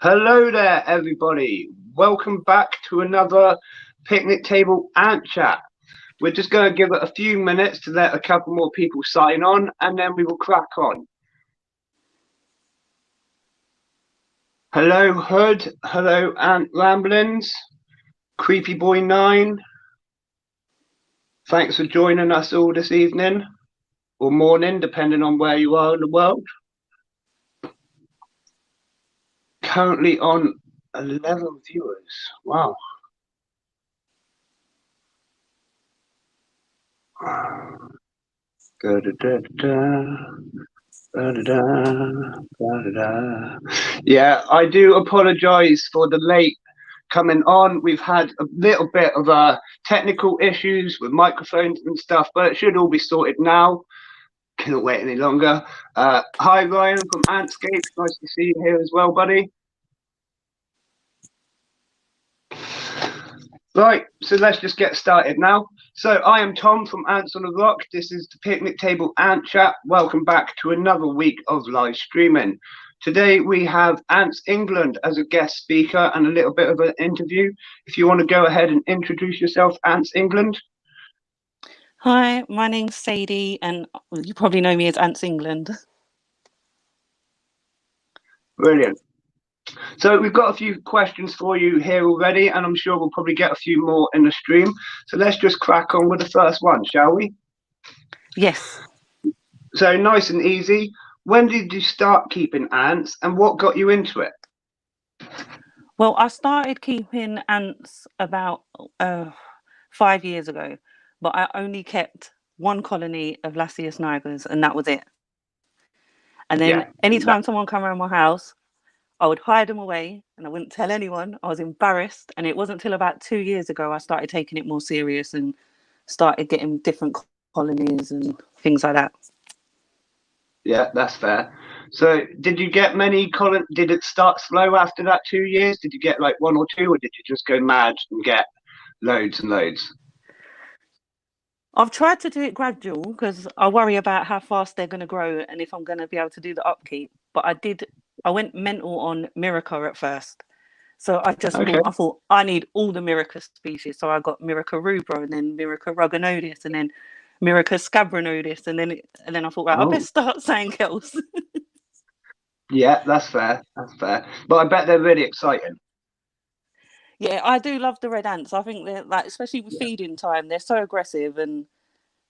Hello there, everybody. Welcome back to another picnic table ant chat. We're just going to give it a few minutes to let a couple more people sign on, and then we will crack on. Hello, Hood. Hello, Ant Ramblings. Creepy Boy 9. Thanks for joining us all this evening or morning, depending on where you are in the world. Currently on 11 viewers. Wow. Da, da, da, da. Yeah, I do apologise for the late coming on. We've had a little bit of technical issues with microphones and stuff, but it should all be sorted now. Cannot wait any longer. Hi, Ryan from Antscape. Nice to see you here as well, buddy. Right, so let's just get started now. So I am Tom from Ants on the Rock. This is the Picnic Table Ant Chat. Welcome back to another week of live streaming. Today we have Ants England as a guest speaker and a little bit of an interview. If you want to go ahead and introduce yourself, Ants England. Hi, my name's Sadie, and you probably know me as Ants England. Brilliant. So we've got a few questions for you here already, and I'm sure we'll probably get a few more in the stream. So let's just crack on with the first one, shall we? Yes. So nice and easy. When did you start keeping ants, and what got you into it? Well, I started keeping ants about 5 years ago, but I only kept one colony of Laziest, and that was it. And then anytime someone came around my house, I would hide them away and I wouldn't tell anyone. I was embarrassed. And it wasn't until about 2 years ago I started taking it more serious and started getting different colonies and things like that. Yeah, that's fair. So did you get many did it start slow after that 2 years? Did you get like one or two, or did you just go mad and get loads and loads? I've tried to do it gradual because I worry about how fast they're going to grow and if I'm going to be able to do the upkeep. But I went mental on Miraca at first. So I thought I need all the Miraca species. So I got Miraca rubra and then Miraca rugonodes and then Miraca scabrinodes and then I thought, right, I best start saying else. Yeah, that's fair. That's fair. But I bet they're really exciting. Yeah, I do love the red ants. I think they're like, especially with feeding time, they're so aggressive and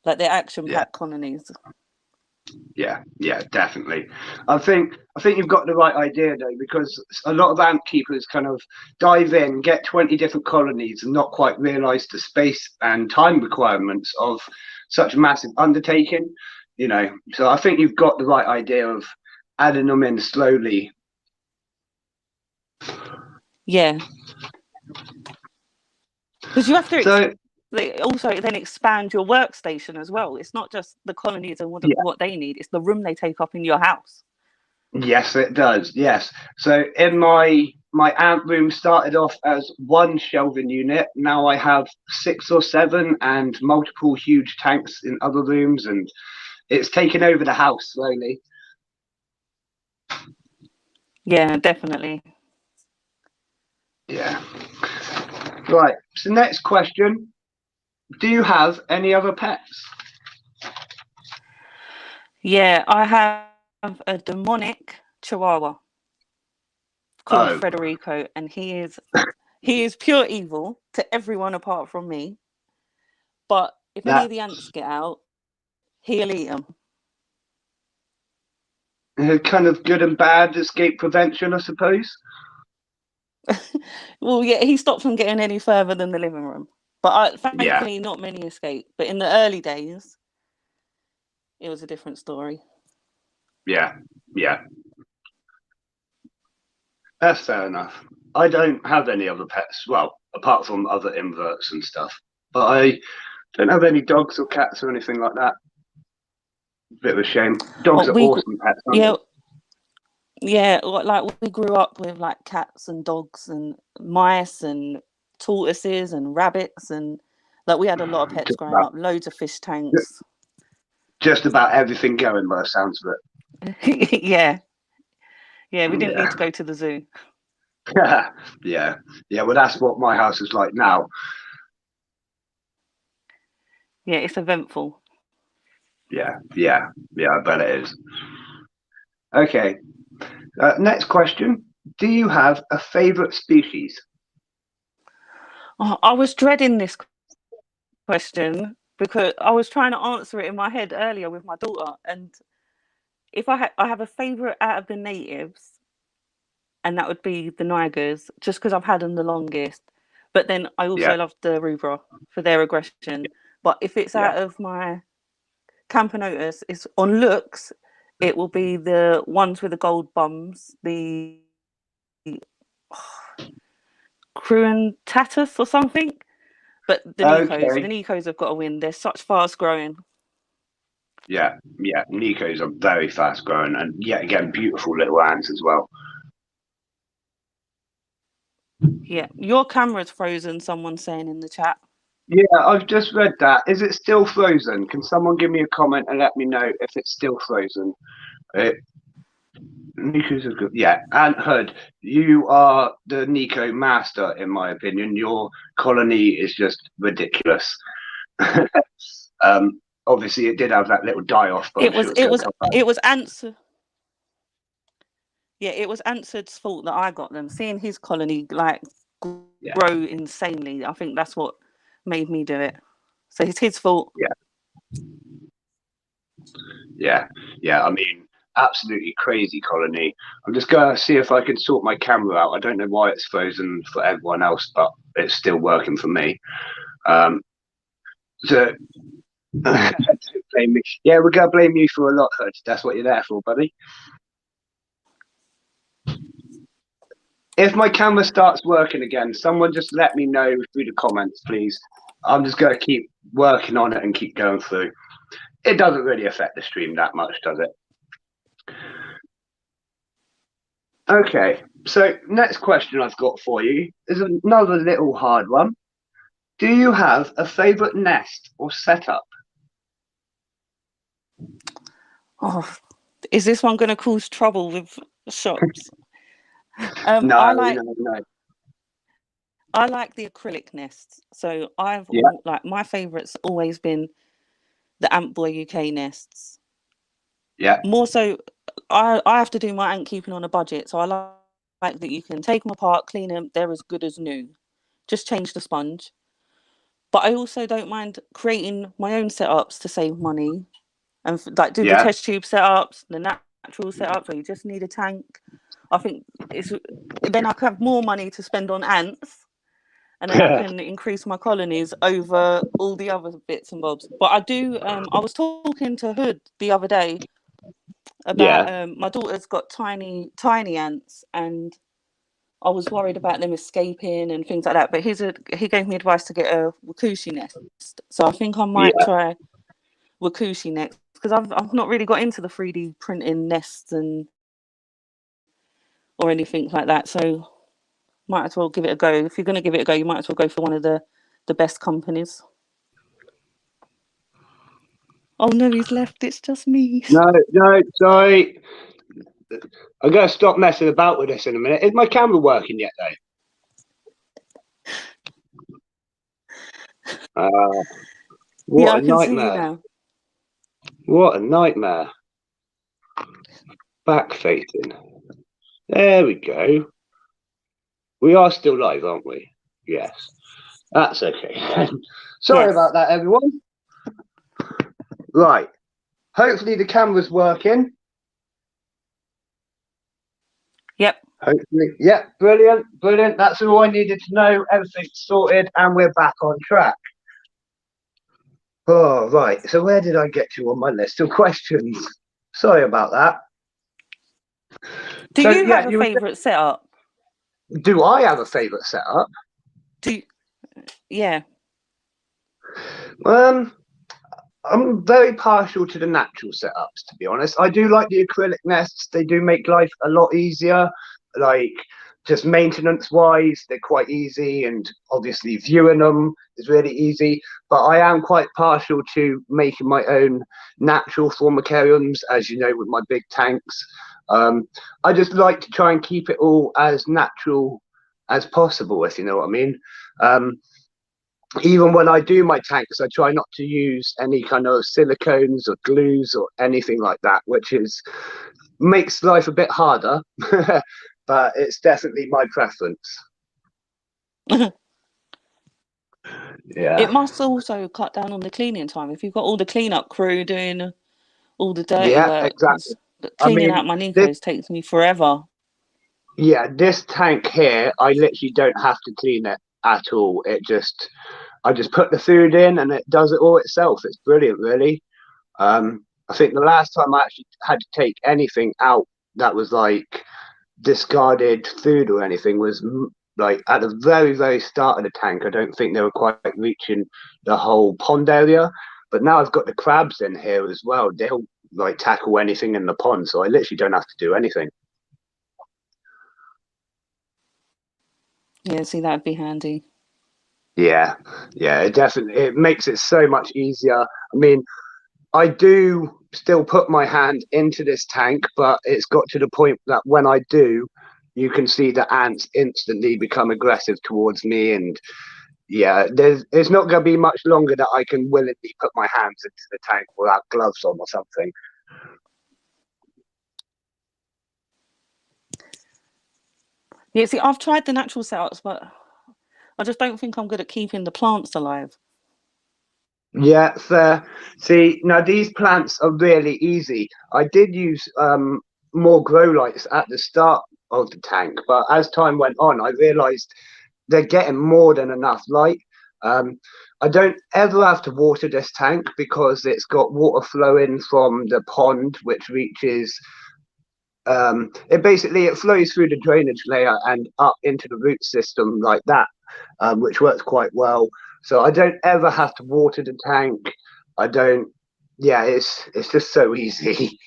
like they're action-packed colonies. Yeah, definitely. I think you've got the right idea though, because a lot of ant keepers kind of dive in, get 20 different colonies, and not quite realise the space and time requirements of such a massive undertaking. You know, so I think you've got the right idea of adding them in slowly. Yeah, because you have to. Also then expand your workstation as well. It's not just the colonies and what they need, it's the room they take up in your house. Yes, it does. Yes. So in my ant room started off as one shelving unit. Now I have 6 or 7 and multiple huge tanks in other rooms, and it's taken over the house slowly. Yeah, definitely. Yeah. Right. So next question. Do you have any other pets? Yeah, I have a demonic chihuahua called Federico, and he is pure evil to everyone apart from me. But if any of the ants get out, he'll eat them. Kind of good and bad escape prevention, I suppose. Well, yeah, he stopped from getting any further than the living room. But thankfully, not many escape. But in the early days, it was a different story. Yeah. That's fair enough. I don't have any other pets, well, apart from other inverts and stuff. But I don't have any dogs or cats or anything like that. Bit of a shame. Dogs are awesome pets, aren't they? Yeah, like we grew up with like cats and dogs and mice and tortoises and rabbits, and like we had a lot of pets growing up, loads of fish tanks. Just about everything going by the sounds of it. Yeah, we didn't need to go to the zoo. Yeah, yeah. Well, that's what my house is like now. Yeah, it's eventful. Yeah, yeah, yeah. I bet it is. Okay. Next question. Do you have a favorite species? Oh, I was dreading this question because I was trying to answer it in my head earlier with my daughter. And if I have a favorite out of the natives, and that would be the Nigers, just because I've had them the longest. But then I Yeah, also love the Rubra for their aggression. But if it's yeah. out of my Campanotus, it's on looks, it will be the ones with the gold bums, the Cruentatus or something. But the Okay. Nicos have got to win. They're such fast growing. Yeah, yeah. Nikos are very fast growing, and yet again, beautiful little ants as well. Yeah, your camera's frozen. Someone's saying in the chat. Yeah, I've just read that. Is it still frozen? Can someone give me a comment and let me know if it's still frozen? It, Nico's a good. Yeah, Ant Hood, you are the Nico master, in my opinion. Your colony is just ridiculous. Obviously, it did have that little die off, but I'm It was sure it's it going to was come back. it was answer. Yeah, it was Answered's fault that I got them. Seeing his colony like Yeah, grow insanely, I think that's what made me do it. So it's his fault. yeah, yeah, yeah. I mean, absolutely crazy colony. I'm just going to see if I can sort my camera out. I don't know why it's frozen for everyone else, but it's still working for me. Um, so don't blame me. Yeah, we're gonna blame you for a lot, Hood. That's what you're there for, buddy. If my camera starts working again, someone just let me know through the comments, please. I'm just gonna keep working on it and keep going through. It doesn't really affect the stream that much, does it? Okay, so next question I've got for you is another little hard one. Do you have a favorite nest or setup? Oh, is this one going to cause trouble with shops? No, no, no. I like the acrylic nests. So Yeah, my favourite's always been the Ant Boy UK nests. yeah, More so, I have to do my ant keeping on a budget, so I like that you can take them apart, clean them, they're as good as new. Just change the sponge. But I also don't mind creating my own setups to save money and like do the yeah. test tube setups, the natural setups where you just need a tank. I think it's then I can have more money to spend on ants, and then I can increase my colonies over all the other bits and bobs. But I do. I was talking to Hood the other day about Yeah. my daughter's got tiny ants, and I was worried about them escaping and things like that. But he gave me advice to get a wakushi nest, so I think I might Yeah. try wakushi next because I've not really got into the 3D printing nests and or anything like that. So might as well give it a go. If you're going to give it a go, you might as well go for one of the best companies. Oh no, he's left. It's just me. No, no, sorry. I'm going to stop messing about with this in a minute. Is my camera working yet, though? Yeah, What I a can see you nightmare. now. What a nightmare. Back facing. There we go. We are still live, aren't we? Yes. That's okay. Sorry Yes. about that, everyone. Right. Hopefully the camera's working. Yep. Hopefully. Yeah, brilliant, brilliant. That's all I needed to know. Everything's sorted and we're back on track. Oh, right. So where did I get to on my list of questions? Sorry about that. Do So you have yeah, a favourite setup? do I have a favourite setup? Yeah. I'm very partial to the natural setups, to be honest. I do like the acrylic nests. They do make life a lot easier. Like just maintenance wise, they're quite easy, and obviously viewing them is really easy. But I am quite partial to making my own natural formicariums, as you know, with my big tanks. I just like to try and keep it all as natural as possible, if you know what I mean. Even when I do my tanks, I try not to use any kind of silicones or glues or anything like that, which makes life a bit harder, but it's definitely my preference. Yeah. It must also cut down on the cleaning time. If you've got all the cleanup crew doing all the dirty Yeah, work, exactly. cleaning out my Nikos takes me forever. Yeah, this tank here, I literally don't have to clean it at all. I just put the food in and it does it all itself. It's brilliant, really. I think the last time I actually had to take anything out that was like discarded food or anything was like at the very, very start of the tank. I don't think they were quite reaching the whole pond area, but now I've got the crabs in here as well. They'll like tackle anything in the pond, so I literally don't have to do anything. Yeah, see, that'd be handy. Yeah, it makes it so much easier. I mean, I do still put my hand into this tank, but it's got to the point that when I do, you can see the ants instantly become aggressive towards me. And yeah, it's not going to be much longer that I can willingly put my hands into the tank without gloves on or something. Yeah, see, I've tried the natural setups, but I just don't think I'm good at keeping the plants alive. Yeah, fair. See, now these plants are really easy. I did use more grow lights at the start of the tank, but as time went on, I realized they're getting more than enough light. I don't ever have to water this tank because it's got water flowing from the pond, which reaches. It flows through the drainage layer and up into the root system like that, which works quite well. So I don't ever have to water the tank. I don't. Yeah, it's just so easy.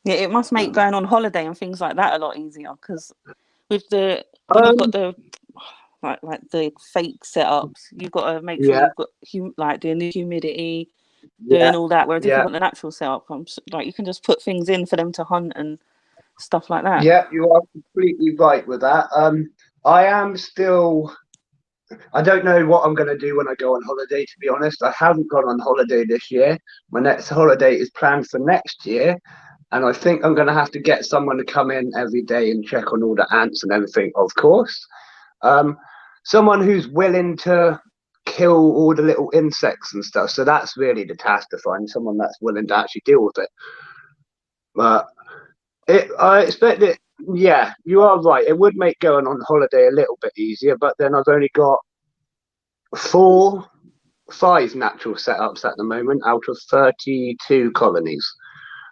Yeah, it must make going on holiday and things like that a lot easier because when you've got the like the fake setups, you've got to make sure Yeah, you've got like doing the humidity, yeah, doing all that. Whereas if you've yeah, got the natural setup, like you can just put things in for them to hunt and stuff like that. yeah. You are completely right with that. I am still. I don't know what I'm going to do when I go on holiday. To be honest, I haven't gone on holiday this year. My next holiday is planned for next year, and I think I'm going to have to get someone to come in every day and check on all the ants and everything. Of course, um, someone who's willing to kill all the little insects and stuff. So that's really the task, to find someone that's willing to actually deal with it. But I expect it. Yeah, you are right. It would make going on holiday a little bit easier, but then I've only got 5 natural setups at the moment out of 32 colonies.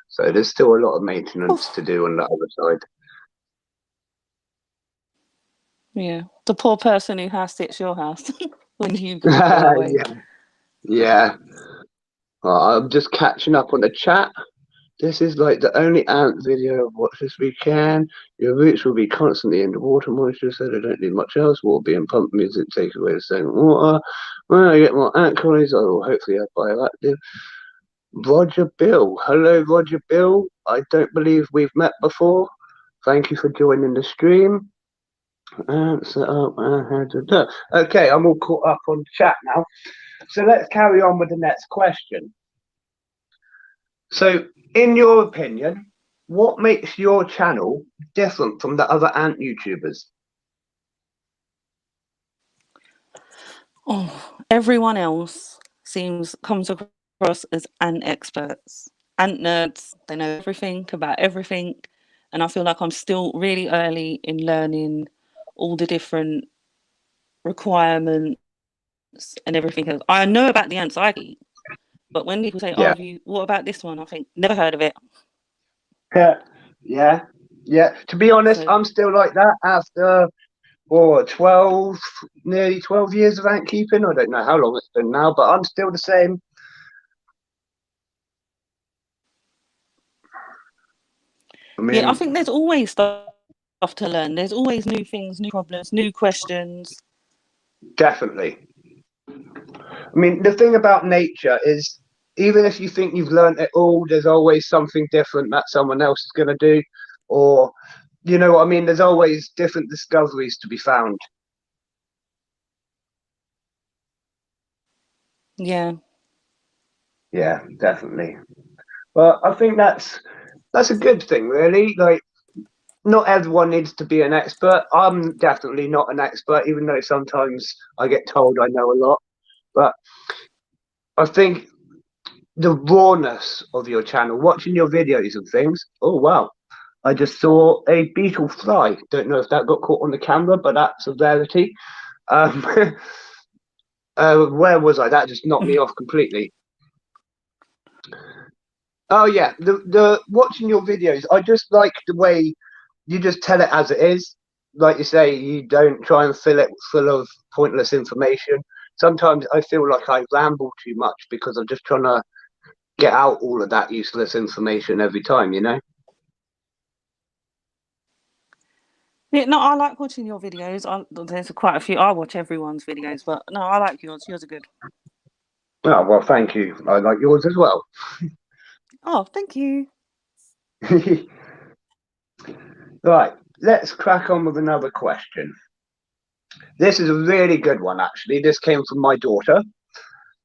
So there's still a lot of maintenance to do on the other side. Yeah, the poor person who has to, it's your house when you go away. Yeah, yeah. I'm just catching up on the chat. This is like the only ant video I've watched this weekend. Your roots will be constantly in the water moisture, so they don't need much else. Water being pumped means it takes away the stagnant water. When I get more ant colonies, I will hopefully have bioactive. Roger Bill. Hello, Roger Bill. I don't believe we've met before. Thank you for joining the stream. Okay, I'm all caught up on chat now. So let's carry on with the next question. So, in your opinion, what makes your channel different from the other ant YouTubers? Oh, everyone else comes across as ant experts, ant nerds. They know everything about everything, and I feel like I'm still really early in learning all the different requirements and everything else. I know about the ants I eat, but when people say, Yeah. "Oh, what about this one?" I think never heard of it. Yeah. Yeah. To be honest, So I'm still like that after 12, nearly 12 years of ant keeping. I don't know how long it's been now, but I'm still the same. yeah, I think there's always stuff to learn. There's always new things, new problems, new questions. Definitely. I mean, the thing about nature is, even if you think you've learned it all, there's always something different that someone else is going to do, or you know what I mean. There's always different discoveries to be found. Yeah. Yeah, definitely. But I think that's a good thing, really. Like, not everyone needs to be an expert. I'm definitely not an expert, even though sometimes I get told I know a lot. But I think the rawness of your channel, watching your videos and things. Oh wow, I just saw a beetle fly. Don't know if that got caught on the camera, but that's a rarity. Um, where was I? That just knocked me off completely. Oh yeah, the watching your videos, I just like the way you just tell it as it is. Like you say, you don't try and fill it full of pointless information. Sometimes I feel like I ramble too much because I'm just trying to get out all of that useless information every time, you know? Yeah, no, I like watching your videos. There's quite a few. I watch everyone's videos, but no, I like yours. Yours are good. Oh, well, thank you. I like yours as well. Oh, thank you. Right, let's crack on with another question. This is a really good one, actually. This came from my daughter.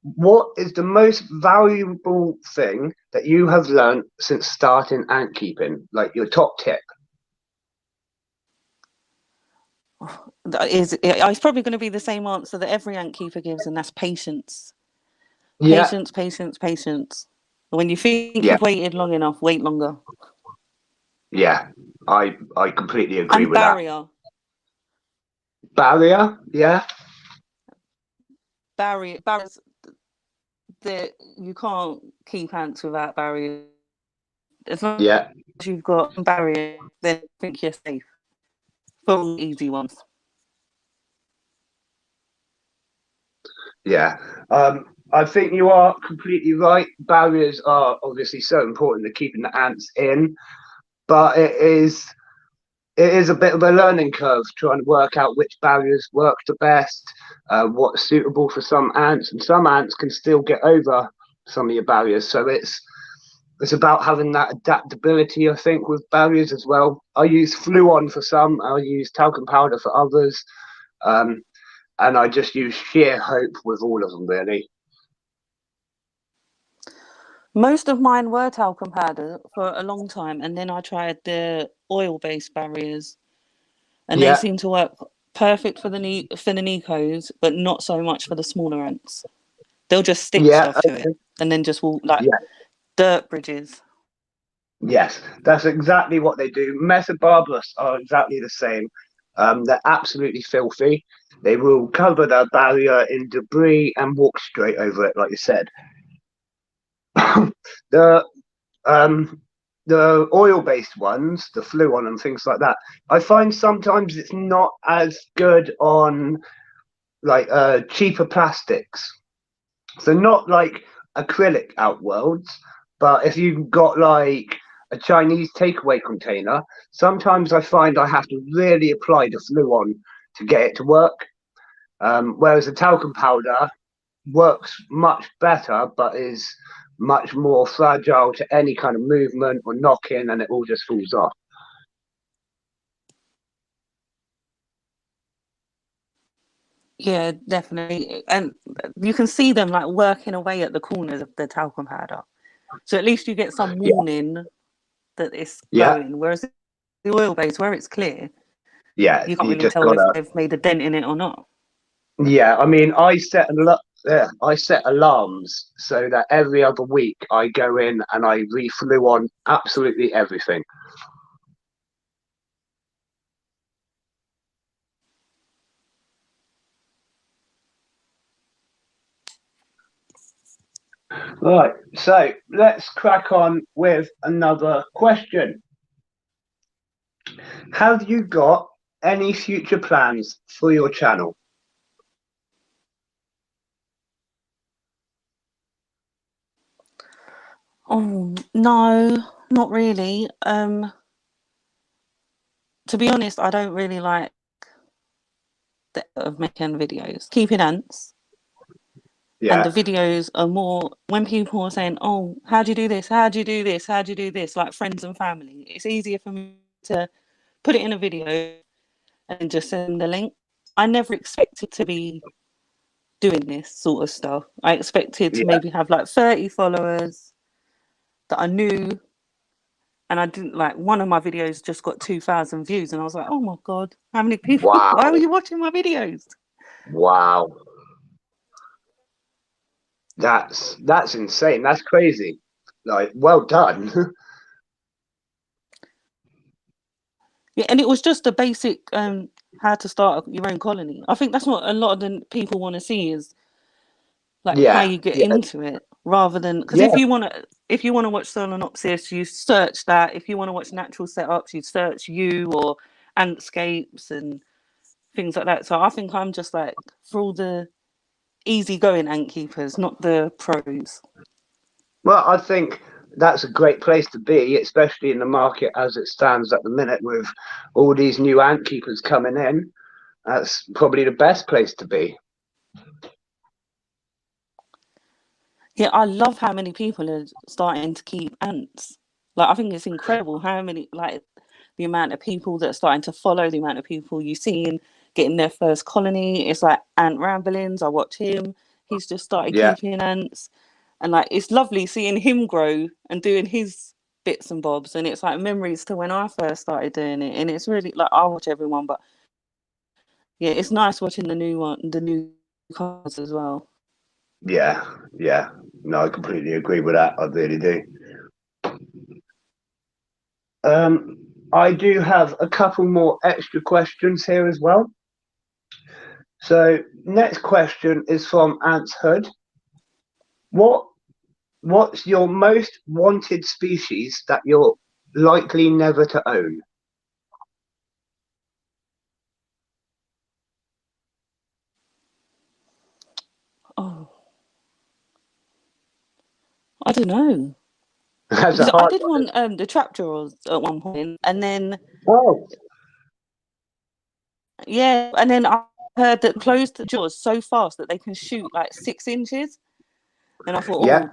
What is the most valuable thing that you have learned since starting ant keeping? Like your top tip? It's probably going to be the same answer that every ant keeper gives, and that's patience. Yeah, Patience, patience, patience. When you think yeah, you've waited long enough, wait longer. yeah. I completely agree And with that. barrier. Barrier? Yeah, Barriers that you can't keep ants without barriers. As long yeah, as you've got barriers, then I think you're safe for all the easy ones. yeah. I think you are completely right. Barriers are obviously so important to keeping the ants in, but it is a bit of a learning curve trying to work out which barriers work the best, what's suitable for some ants, and some ants can still get over some of your barriers. So it's about having that adaptability, I think, with barriers as well. I use Fluon for some, I use talcum powder for others, um, and I just use sheer hope with all of them, really. Most of mine were talcum powder for a long time, and then I tried the oil-based barriers, and they Yeah, seem to work perfect for the Nicos, but not so much for the smaller ants. They'll just stick yeah, stuff to it, and then just walk like yeah. dirt bridges. Yes, that's exactly what they do. Metabarbarus are exactly the same. They're absolutely filthy. They will cover their barrier in debris and walk straight over it, like you said. the um, the oil-based ones, the Fluon and things like that, I find sometimes it's not as good on like cheaper plastics. So not like acrylic outworlds, but if you've got like a Chinese takeaway container, sometimes I find I have to really apply the Fluon to get it to work. Whereas the talcum powder works much better, but is much more fragile to any kind of movement or knock in, and it all just falls off. Yeah, definitely. And you can see them like working away at the corners of the talcum powder. So at least you get some Yeah, warning that it's yeah, going. Whereas the oil base, where it's clear, yeah. you can't You really just tell if gotta. they've made a dent in it or not. Yeah, I mean, yeah, I set alarms so that every other week I go in and I reflew on absolutely everything. Right, so let's crack on with another question. Have you got any future plans for your channel? Oh no, not really. To be honest, I don't really like the of making videos. Keeping ants. And the Yeah. videos are more when people are saying, "Oh, how do you do this? How do you do this? How do you do this?" Like friends and family. It's easier for me to put it in a video and just send the link. I never expected to be doing this sort of stuff. I expected to Yeah. maybe have like 30 followers that I knew, and I didn't like one of my videos just got 2,000 views, and I was like, oh my God, how many people? Why are Wow. you watching my videos? Wow. That's insane. That's crazy. Like, well done. Yeah, and it was just a basic how to start your own colony. I think that's what a lot of the people want to see is like how Yeah. you get Yeah. into it rather than because Yeah. if you want to watch solenopsis you search that. If you want to watch natural setups you search you or antscapes and things like that. So I think I'm just like for all the easygoing ant keepers, not the pros. Well, I think that's a great place to be, especially in the market as it stands at the minute with all these new ant keepers coming in. That's probably the best place to be. Yeah, I love how many people are starting to keep ants. Like I think it's incredible how many like the amount of people that are starting to follow, the amount of people you see and getting their first colony. It's like Ant Ramblings. I watch him. He's just started Yeah. keeping ants. And like it's lovely seeing him grow and doing his bits and bobs. And it's like memories to when I first started doing it. And it's really like I watch everyone, but yeah, it's nice watching the new cars as well. Yeah. Yeah. No, I completely agree with that. I really do. Um, I do have a couple more extra questions here as well. So, next question is from Ants Hood. What What's your most wanted species that you're likely never to own? Oh, I don't know. That's a Because I hard did one. want the trapjaws at one point, and then Oh, yeah, and then I heard that close the jaws so fast that they can shoot like 6 inches, and I thought, yeah.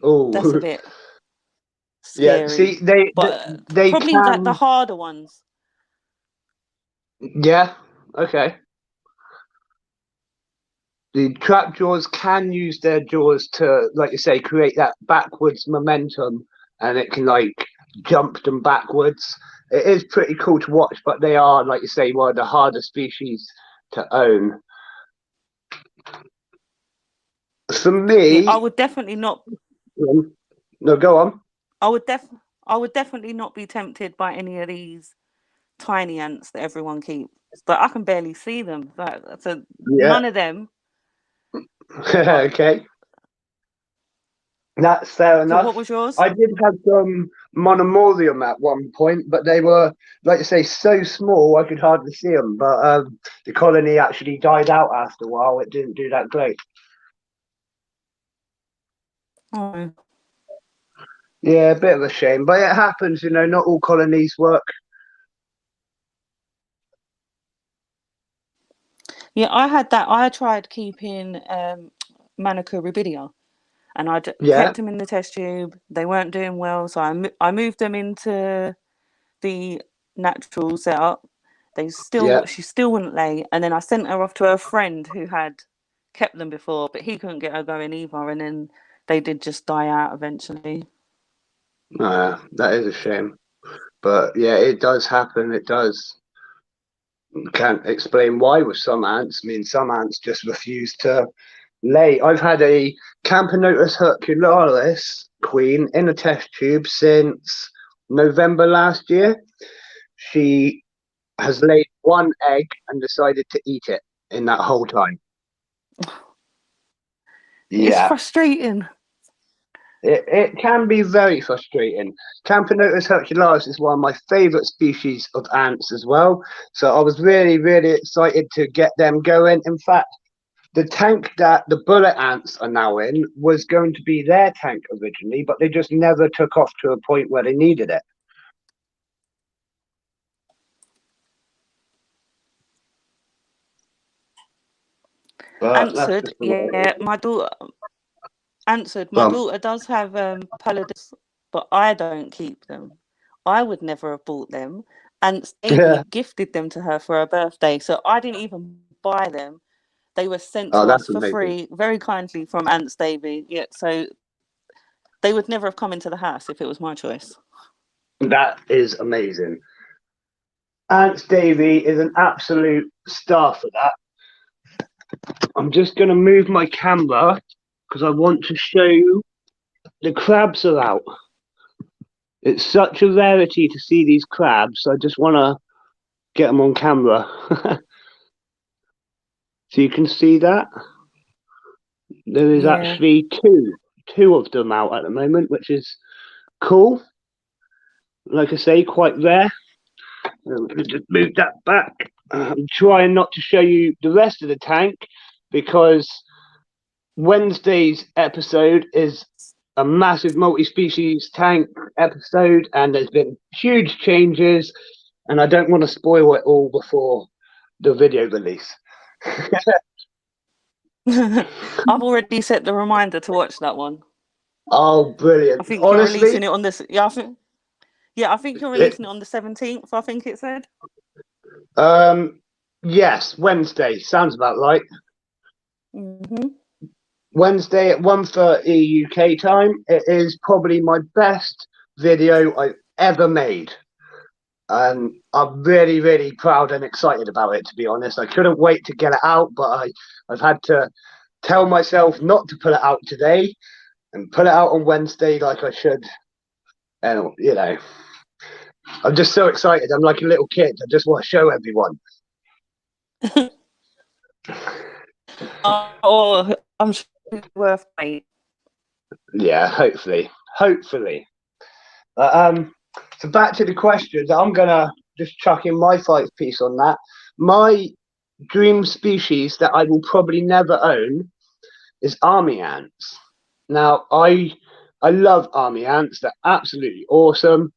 oh, that's a Oh, bit yeah. See, scary. they But they probably like the can. harder ones. Yeah. Okay. The trap jaws can use their jaws to, like you say, create that backwards momentum, and it can like jump them backwards. It is pretty cool to watch, but they are, like you say, one of the harder species to own. For Yeah, I me, would definitely not. no, go on. I would def. I would definitely not be tempted by any of these tiny ants that everyone keeps. But I can barely see them. So Yeah. none of them. But Okay. That's fair so what enough. was yours? I did have some monomorium at one point, but they were, like I say, so small I could hardly see them. But the colony actually died out after a while. It didn't do that great. Oh. Yeah, a bit of a shame, but it happens. Not all colonies work. Yeah, I had that. I tried keeping Manuka rubidea, and Yeah, kept them in the test tube. They weren't doing well, so I moved them into the natural setup. yeah. She still wouldn't lay, and then I sent her off to her friend who had kept them before, but he couldn't get her going either, and then they did just die out eventually. That is a shame. But yeah, it does happen. It does. Can't explain why with some ants. I mean, some ants just refuse to lay. I've had a Camponotus hercularis queen in a test tube since November last year. She has laid one egg and decided to eat it in that whole time. It's Yeah, frustrating. it can be very frustrating. Camponotus hercularis is one of my favourite species of ants as well. So I was really, really excited to get them going. In fact, the tank that the bullet ants are now in was going to be their tank originally, but they just never took off to a point where they needed it. But that's Answered, just the way it yeah. is. My daughter answered. My Well, daughter does have paladies, but I don't keep them. I would never have bought them. And yeah. Davy gifted them to her for her birthday, so I didn't even buy them. They were sent Oh, to that's us for amazing. free, very kindly from Aunt Davy. Yeah, so they would never have come into the house if it was my choice. That is amazing. Ants Davy is an absolute star for that. I'm just going to move my camera because I want to show you the crabs are out. It's such a rarity to see these crabs. I just want to get them on camera. So you can see that there is Yeah. actually two of them out at the moment, which is cool. Like I say, quite rare. Let me just move that back. I'm trying not to show you the rest of the tank because Wednesday's episode is a massive multi-species tank episode, and there's been huge changes, and I don't want to spoil it all before the video release. I've already set the reminder to watch that one. Oh, I brilliant! think you're Honestly, releasing it on this. Yeah, I think you're it, releasing it on the 17th. I think it said. um, yes, Wednesday sounds about right. Hmm. Wednesday at 1:30 UK time. It is probably my best video I've ever made. And I'm really, really proud and excited about it, to be honest. I couldn't wait to get it out, but I've had to tell myself not to put it out today and put it out on Wednesday like I should. And, I'm just so excited. I'm like a little kid. I just want to show everyone. Oh, I'm sure it's worth wait. Yeah, hopefully. Hopefully. But, so back to the questions. I'm going to just chuck in my 5 piece on that. My dream species that I will probably never own is army ants. Now, I love army ants. They're absolutely awesome.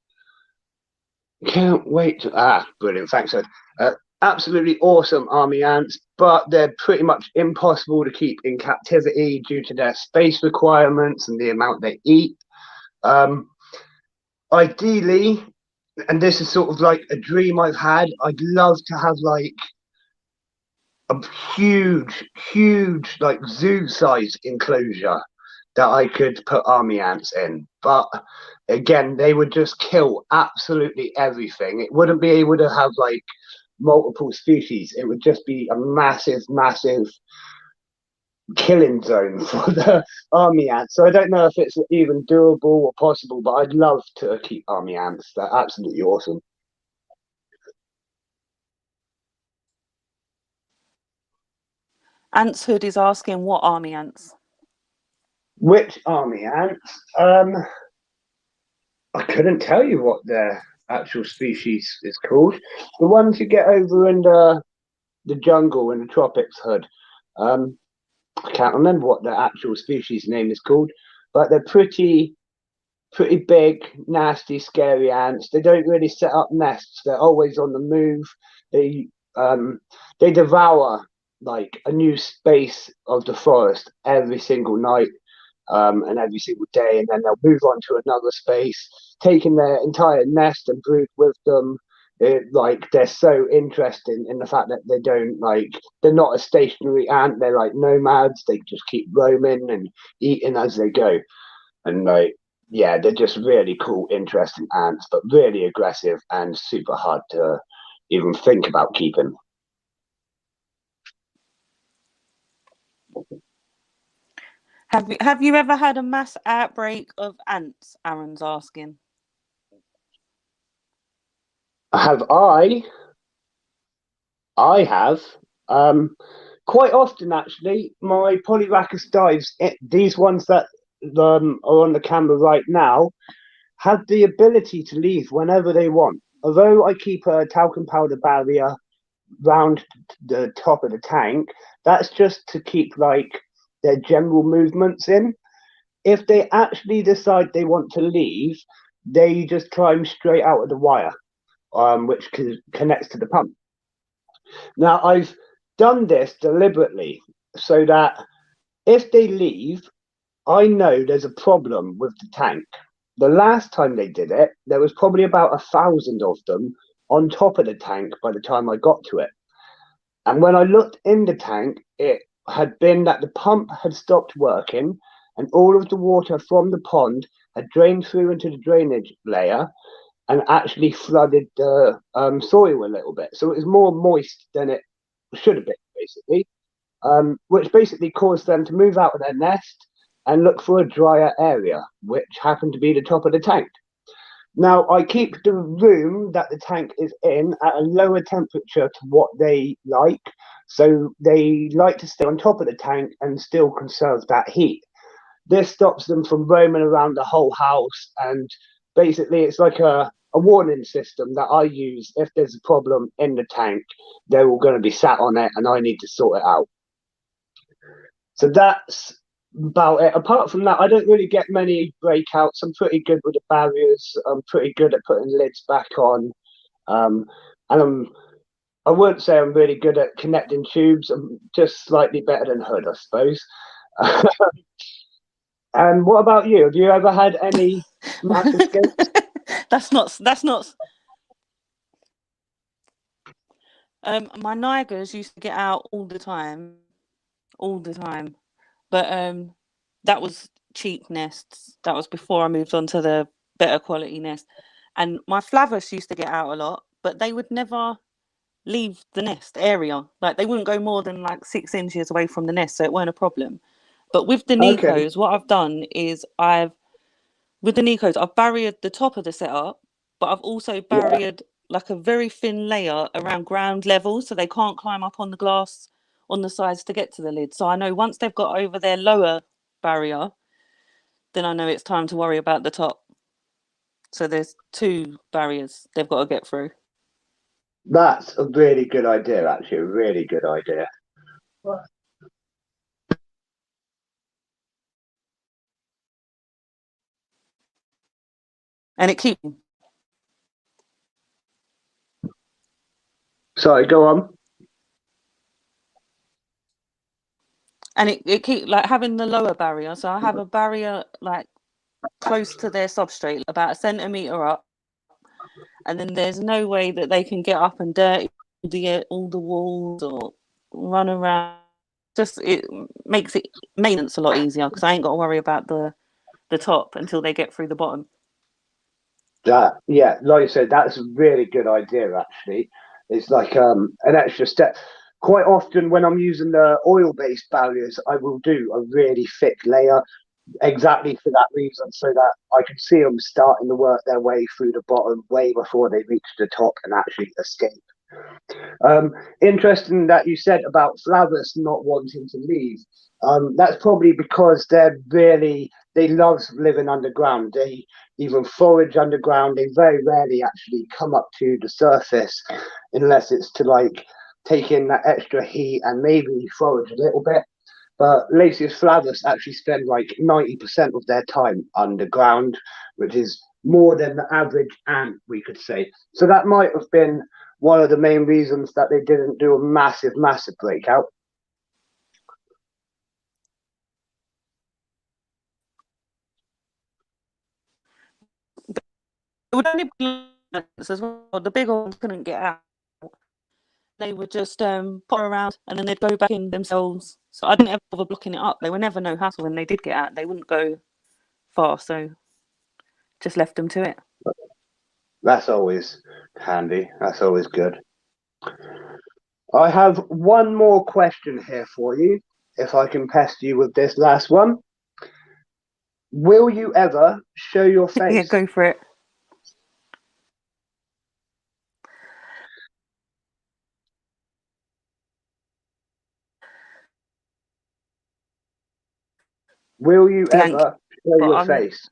Can't wait to brilliant. Thanks, Ed. Absolutely awesome army ants, but they're pretty much impossible to keep in captivity due to their space requirements and the amount they eat. Um, Ideally, and this is sort of like a dream I've had, I'd love to have like a huge, like zoo-sized enclosure that I could put army ants in. But again, they would just kill absolutely everything. It wouldn't be able to have like multiple species. It would just be a massive killing zone for the army ants. So I don't know if it's even doable or possible, but I'd love to keep army ants. They're absolutely awesome. Ants Hood is asking what army ants. Which army ants? I couldn't tell you what their actual species is called. The ones you get over in the jungle in the tropics, Hood. Um, I can't remember what their actual species name is called, but they're pretty big, nasty, scary ants. They don't really set up nests. They're always on the move. They um, they devour like a new space of the forest every single night and every single day, and then they'll move on to another space, taking their entire nest and brood with them. Like they're so interesting in the fact that they don't like they're not a stationary ant. They're like nomads. They just keep roaming and eating as they go, and like yeah, they're just really cool, interesting ants, but really aggressive and super hard to even think about keeping. Have you ever had a mass outbreak of ants? Aaron's asking. Have I? I have. Quite often, actually, my Polyrhacus dives, these ones that are on the camera right now, have the ability to leave whenever they want. Although I keep a talcum powder barrier round the top of the tank, that's just to keep like their general movements in. If they actually decide they want to leave, they just climb straight out of the wire, which connects to the pump. Now, I've done this deliberately. so that if they leave, I know there's a problem with the tank. The last time they did it, there was probably about 1,000 of them on top of the tank by the time I got to it. And when I looked in the tank, it had been that the pump had stopped working and all of the water from the pond had drained through into the drainage layer and actually flooded the soil a little bit. So it was more moist than it should have been, basically, which basically caused them to move out of their nest and look for a drier area, which happened to be the top of the tank. Now, I keep the room that the tank is in at a lower temperature to what they like. So they like to stay on top of the tank and still conserve that heat. This stops them from roaming around the whole house. And basically, it's like a warning system that I use. If there's a problem in the tank, they're all going to be sat on it and I need to sort it out. So that's about it. Apart from that, I don't really get many breakouts. I'm pretty good with the barriers. I'm pretty good at putting lids back on. And I wouldn't say I'm really good at connecting tubes. I'm just slightly better than Hood, I suppose. And what about you? Have you ever had any mass escapes? That's not. My Nigers used to get out all the time. But that was cheap nests. That was before I moved on to the better quality nest. And my Flavus used to get out a lot, but they would never leave the nest area. Like they wouldn't go more than like 6 inches away from the nest, so it weren't a problem. But with the Okay. Nicos, what I've done is I've barriered the top of the setup, but I've also barriered like a very thin layer around ground level so they can't climb up on the glass on the sides to get to the lid. So I know once they've got over their lower barrier, then I know it's time to worry about the top. So there's 2 barriers they've got to get through. That's a really good idea, actually. A really good idea. And it keeps. Sorry, go on. And it keep like having the lower barrier. So I have a barrier like close to their substrate, about 1 centimetre up. And then there's no way that they can get up and dirty all the walls or run around. Just it makes it maintenance a lot easier because I ain't got to worry about the top until they get through the bottom. That, yeah, like you said, that's a really good idea, actually. It's like an extra step. Quite often when I'm using the oil-based barriers, I will do a really thick layer exactly for that reason, so that I can see them starting to work their way through the bottom way before they reach the top and actually escape. Interesting that you said about Flavus not wanting to leave. That's probably because they love living underground. They even forage underground. They very rarely actually come up to the surface unless it's to like take in that extra heat and maybe forage a little bit. But Laziest Flavus actually spend like 90% of their time underground, which is more than the average ant, we could say. So that might have been one of the main reasons that they didn't do a massive breakout. It would only be as well. The bigger ones couldn't get out. They would just pop around and then they'd go back in themselves. So I didn't ever bother blocking it up. They were never no hassle when they did get out. They wouldn't go far, so just left them to it. That's always handy. That's always good. I have one more question here for you, if I can pester you with this last one. Will you ever show your face? Yeah, go for it. Will you ever show your face?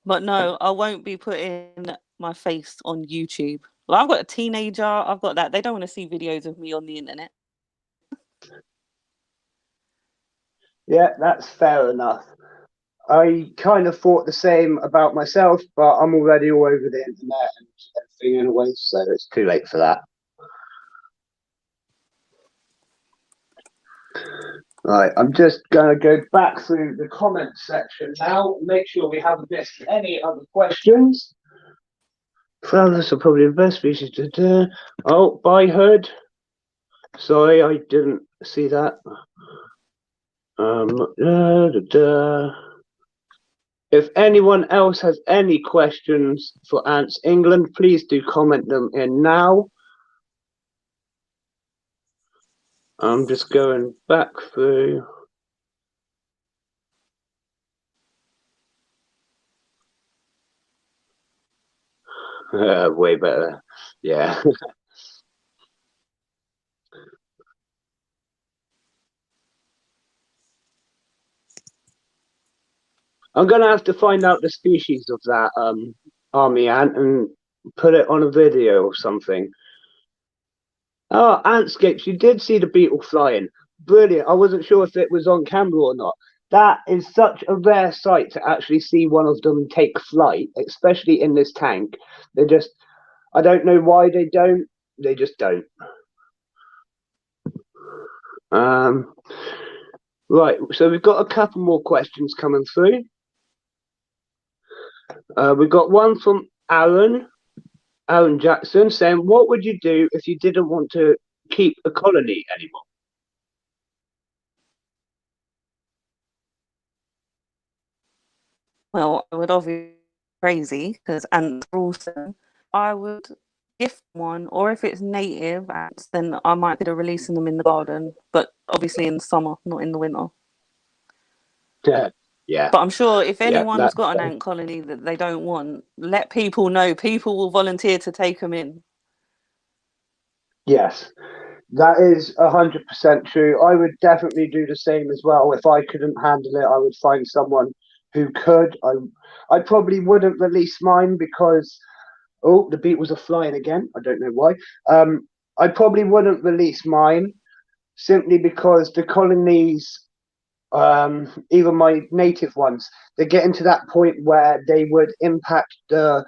But no, I won't be putting my face on YouTube. Well, I've got a teenager. I've got that. They don't want to see videos of me on the internet. Yeah, that's fair enough. I kind of thought the same about myself, but I'm already all over the internet and everything anyway, so it's too late for that. Right, I'm just going to go back through the comments section now, make sure we haven't missed any other questions. Flowers are probably the best species to do. Oh, by Hood. Sorry, I didn't see that. If anyone else has any questions for Ants England, please do comment them in now. I'm just going back through. Way better. Yeah. I'm going to have to find out the species of that army ant and put it on a video or something. Oh, Antscapes, you did see the beetle flying. Brilliant. I wasn't sure if it was on camera or not. That is such a rare sight to actually see one of them take flight, especially in this tank. They just, I don't know why they don't. They just don't. Right, so we've got a couple more questions coming through. We've got one from Aaron Jackson saying, what would you do if you didn't want to keep a colony anymore? Well, I would obviously be crazy because ants are awesome. I would gift one, or if it's native ants, then I might be releasing them in the garden, but obviously in the summer, not in the winter. Yeah, But I'm sure if yeah, anyone's got an ant colony that they don't want, let people know. People will volunteer to take them in. yes, that is 100% true. I would definitely do the same as well. If I couldn't handle it, I would find someone who could. I probably wouldn't release mine because the beetles are flying again. I don't know why. I probably wouldn't release mine simply because the colonies, even my native ones, they're getting to that point where they would impact the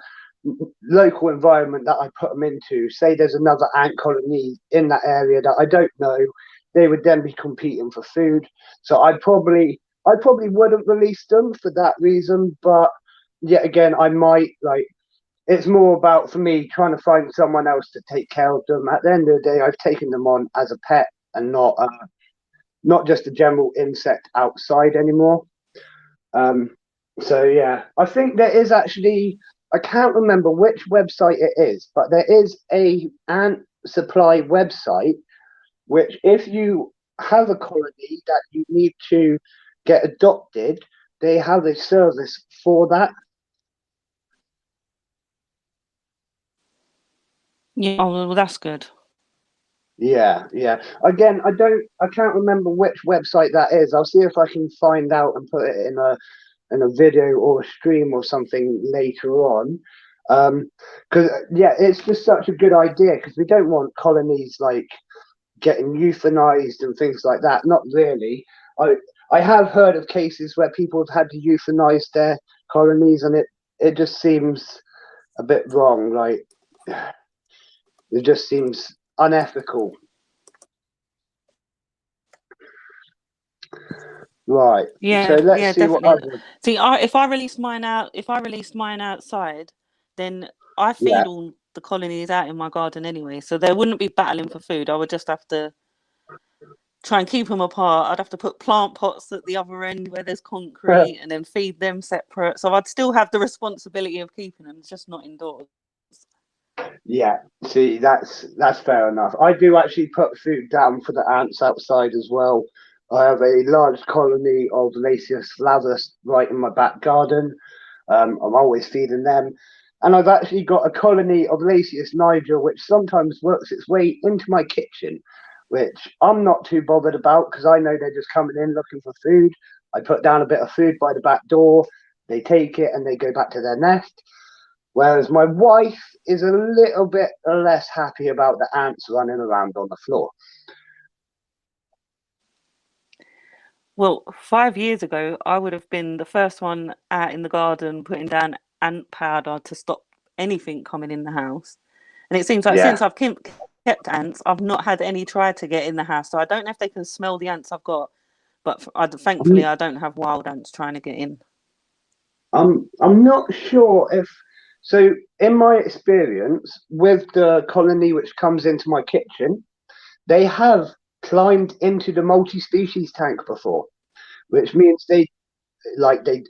local environment that I put them into. Say there's another ant colony in that area that I don't know, they would then be competing for food. So I probably wouldn't release them for that reason. But yet again, I might like. It's more about for me trying to find someone else to take care of them. At the end of the day, I've taken them on as a pet and not just a general insect outside anymore. Um, so yeah, I think there is actually, I can't remember which website it is, but there is a ant supply website which, if you have a colony that you need to get adopted, they have a service for that. Yeah, oh, well, that's good. Yeah, yeah. Again, I can't remember which website that is. I'll see if I can find out and put it in a video or a stream or something later on. Because yeah, it's just such a good idea because we don't want colonies like getting euthanized and things like that. Not really. I I have heard of cases where people have had to euthanize their colonies, and it just seems a bit wrong. Like it just seems unethical. Right. So Yeah, let's yeah, see what definitely. other. See, if I released mine outside, then I Yeah. feed all the colonies out in my garden anyway, so they wouldn't be battling for food. I would just have to try and keep them apart. I'd have to put plant pots at the other end where there's concrete, and then feed them separate. So I'd still have the responsibility of keeping them, just not indoors. Yeah, see, that's fair enough. I do actually put food down for the ants outside as well. I have a large colony of Laziest right in my back garden. I'm always feeding them, and I've actually got a colony of Laziest niger, which sometimes works its way into my kitchen, which I'm not too bothered about because I know they're just coming in looking for food. I put down a bit of food by the back door. They take it and they go back to their nest. Whereas my wife is a little bit less happy about the ants running around on the floor. Well, 5 years ago, I would have been the first one out in the garden putting down ant powder to stop anything coming in the house. And it seems like Yeah. since I've kept ants, I've not had any try to get in the house. So I don't know if they can smell the ants I've got, But thankfully, I don't have wild ants trying to get in. I'm not sure if so. In my experience with the colony which comes into my kitchen, they have climbed into the multi-species tank before, which means they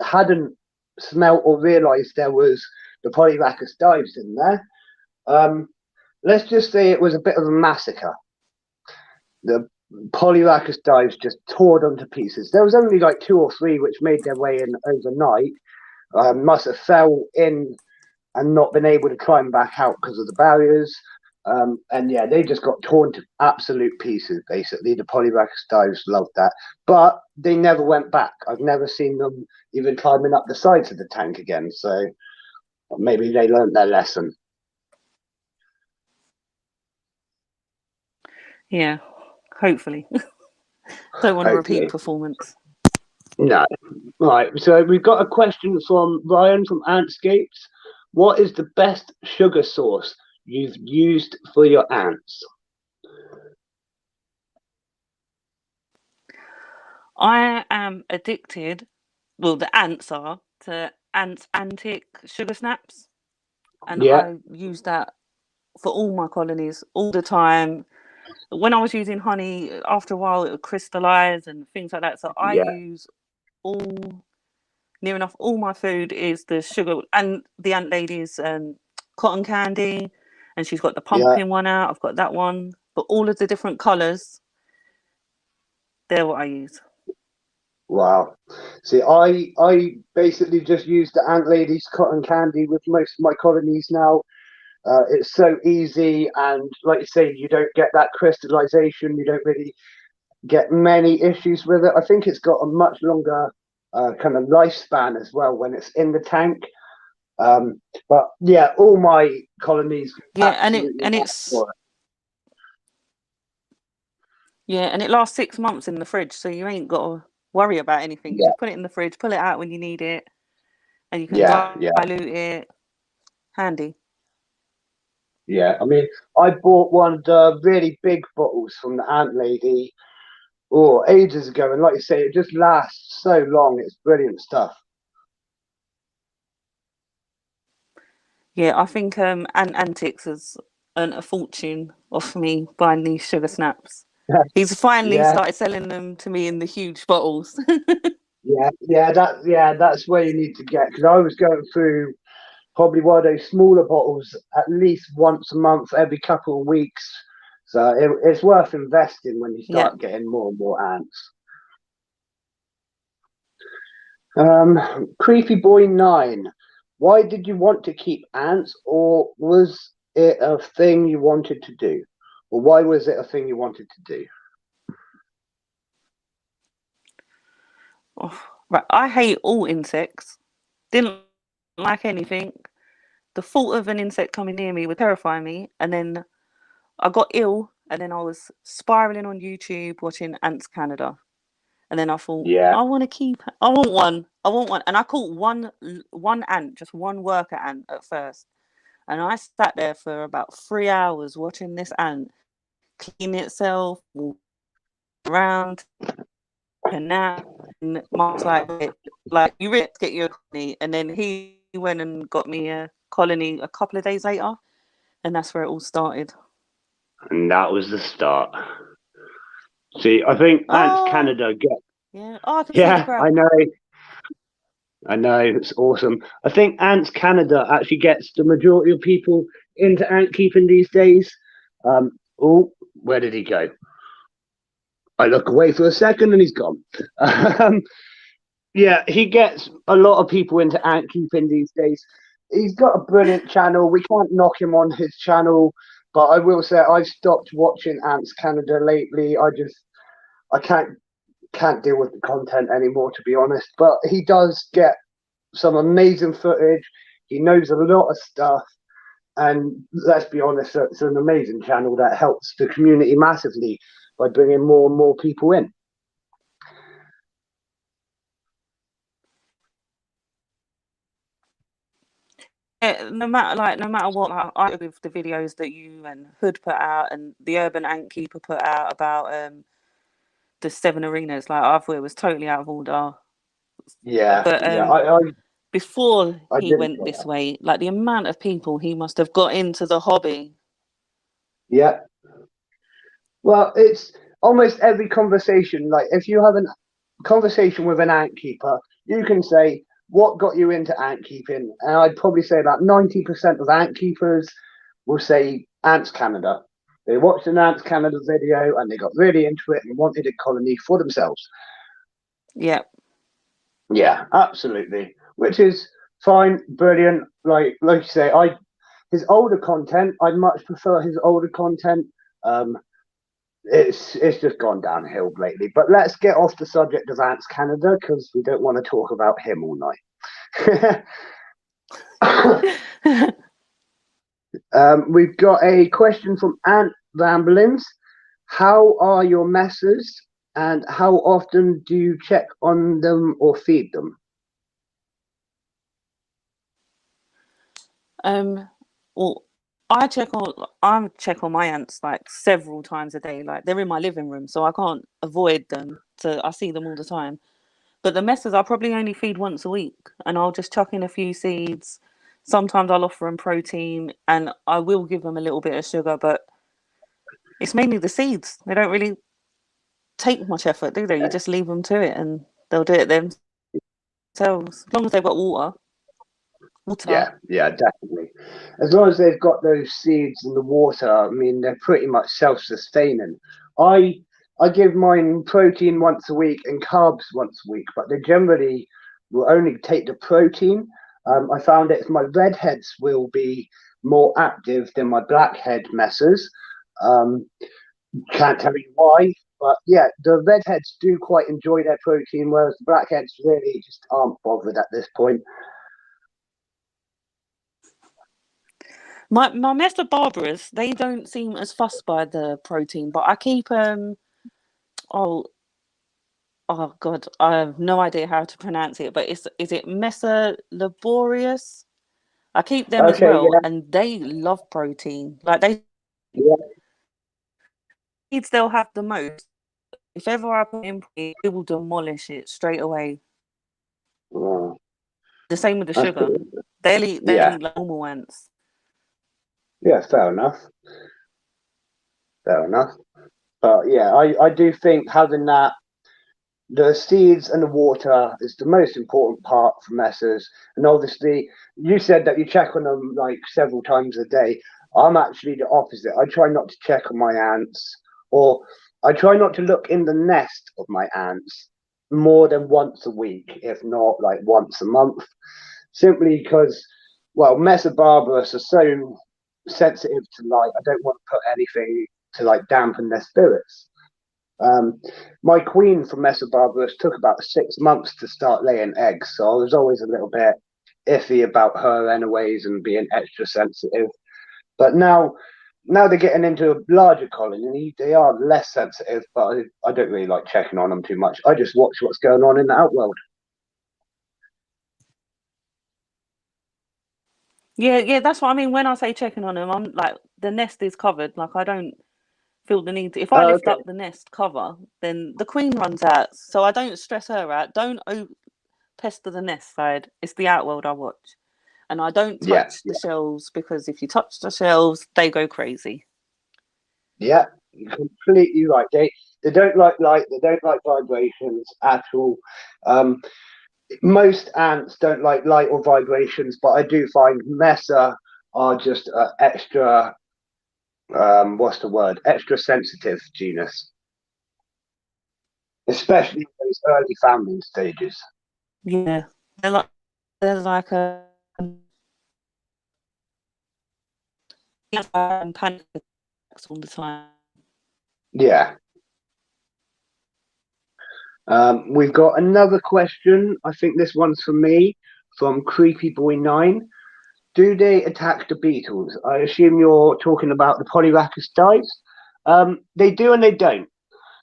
hadn't smelt or realised there was the Polyrhacus dives in there. Let's just say it was a bit of a massacre. The Polyrhacus dives just tore them to pieces. There was only like two or three which made their way in overnight. Must have fell in and not been able to climb back out because of the barriers. And yeah, they just got torn to absolute pieces, basically. The Polyrhacus dives loved that. But they never went back. I've never seen them even climbing up the sides of the tank again. So maybe they learned their lesson. Yeah, hopefully. Don't want to repeat performance. No. Right. So we've got a question from Ryan from Antscapes. What is the best sugar source you've used for your ants? I am addicted, well, the ants are, to Ants Antic sugar snaps. And Yeah. I use that for all my colonies all the time. When I was using honey, after a while it would crystallize and things like that. So I Yeah. use near enough all my food is the sugar, and the ant lady's cotton candy, and she's got the pumpkin one out. I've got that one, but all of the different colours, they're what I use. Wow. See, I basically just use the Ant Lady's cotton candy with most of my colonies now. It's so easy, and like you say, you don't get that crystallization. You don't really get many issues with it. I think it's got a much longer kind of lifespan as well when it's in the tank. But yeah, all my colonies absolutely and it lasts 6 months in the fridge, so you ain't got to worry about anything. You just put it in the fridge, pull it out when you need it, and you can dilute it. Handy. Yeah, I mean, I bought one of the really big bottles from the Ant Lady ages ago, and like you say, it just lasts so long. It's brilliant stuff. Yeah, I think Ant Antics has earned a fortune off me buying these sugar snaps. He's finally started selling them to me in the huge bottles. That's where you need to get, because I was going through probably one of those smaller bottles at least once a month, every couple of weeks. So it's worth investing when you start getting more and more ants. Creepy Boy 9. Why did you want to keep ants, or was it a thing you wanted to do? Or why was it a thing you wanted to do? Oh, right, I hate all insects. Didn't like anything. The thought of an insect coming near me would terrify me. And then I got ill, and then I was spiraling on YouTube watching Ants Canada. And then I thought, I want one. And I caught one ant, just one worker ant at first. And I sat there for about 3 hours watching this ant clean itself, walk around, and now and Mark's like you really have to get your colony. And then he went and got me a colony a couple of days later, and that's where it all started. And that was the start. See, I think Ants Canada I know, it's awesome. I think Ants Canada actually gets the majority of people into ant keeping these days. Where did he go? I look away for a second and he's gone. Yeah, he gets a lot of people into ant keeping these days. He's got a brilliant channel. We can't knock him on his channel, but I will say I've stopped watching Ants Canada lately. I can't deal with the content anymore, to be honest. But he does get some amazing footage. He knows a lot of stuff, and let's be honest, it's an amazing channel that helps the community massively by bringing more and more people in. No matter what, I with the videos that you and Hood put out and the Urban Ant Keeper put out about the 7 arenas. Like I thought it was totally out of order. Yeah, But yeah. before I he did went enjoy this that. way, like the amount of people he must have got into the hobby. Yeah. Well, it's almost every conversation. Like if you have a conversation with an ant keeper, you can say, "What got you into ant keeping?" And I'd probably say about 90% of ant keepers will say Ants Canada. They watched an Ants Canada video and they got really into it and wanted a colony for themselves. Yeah. Yeah, absolutely. Which is fine, brilliant. Like you say, his older content, I'd much prefer his older content. Um, it's just gone downhill lately. But let's get off the subject of Ants Canada because we don't want to talk about him all night. We've got a question from Ant Ramblings. How are your messes, and how often do you check on them or feed them? Well, I check on my ants like several times a day. Like they're in my living room, so I can't avoid them. So I see them all the time. But the messes I probably only feed once a week, and I'll just chuck in a few seeds. Sometimes I'll offer them protein, and I will give them a little bit of sugar, but it's mainly the seeds. They don't really take much effort, do they? You just leave them to it, and they'll do it themselves. As long as they've got water. Yeah, yeah, definitely. As long as they've got those seeds in the water, I mean, they're pretty much self-sustaining. I I give mine protein once a week and carbs once a week, but they generally will only take the protein. I found it my redheads will be more active than my blackhead messers. Um, can't tell you why, but yeah, the redheads do quite enjoy their protein, whereas the blackheads really just aren't bothered at this point. My Mr. Barbaras, they don't seem as fussed by the protein, but I keep oh oh god, I have no idea how to pronounce it, but is it Mesa laborious? I keep them as Okay, well, yeah, and they love protein. Like they yeah, seeds they'll have the most. If ever I put in, it will demolish it straight away. oh, The same with the that's sugar. pretty, They'll yeah, eat like normal ants. yeah, fair enough, fair enough. But yeah, I do think having that the seeds and the water is the most important part for messers. And obviously, you said that you check on them like several times a day. I'm actually the opposite. I try not to check on my ants, or I try not to look in the nest of my ants more than once a week, if not like once a month, simply because, well, Mesobarbarus are so sensitive to light. I don't want to put anything to like dampen their spirits. Um, my queen from Mesobarbarus took about 6 months to start laying eggs, so I was always a little bit iffy about her anyways and being extra sensitive. But now they're getting into a larger colony, they are less sensitive, but I don't really like checking on them too much. I just watch what's going on in the outworld. Yeah, yeah, that's what I mean. When I say checking on them, I'm like the nest is covered. Like I don't feel the need to, if I lift Okay. up the nest cover, then the queen runs out. So I don't stress her out. Don't pester the nest side. It's the outworld I watch. And I don't Yeah, touch the shelves because if you touch the shelves, they go crazy. yeah, you're completely right. They don't like light, they don't like vibrations at all. Um, Most ants don't like light or vibrations, but I do find Mesa are just extra. What's the word? Extra sensitive genus, especially in those early founding stages. Yeah. They're like they're like a panic attacks all the time. Yeah. We've got another question. I think this one's for me from Creepy Boy 9. Do they attack the beetles? I assume you're talking about the Polyrhacus dives. They do and they don't.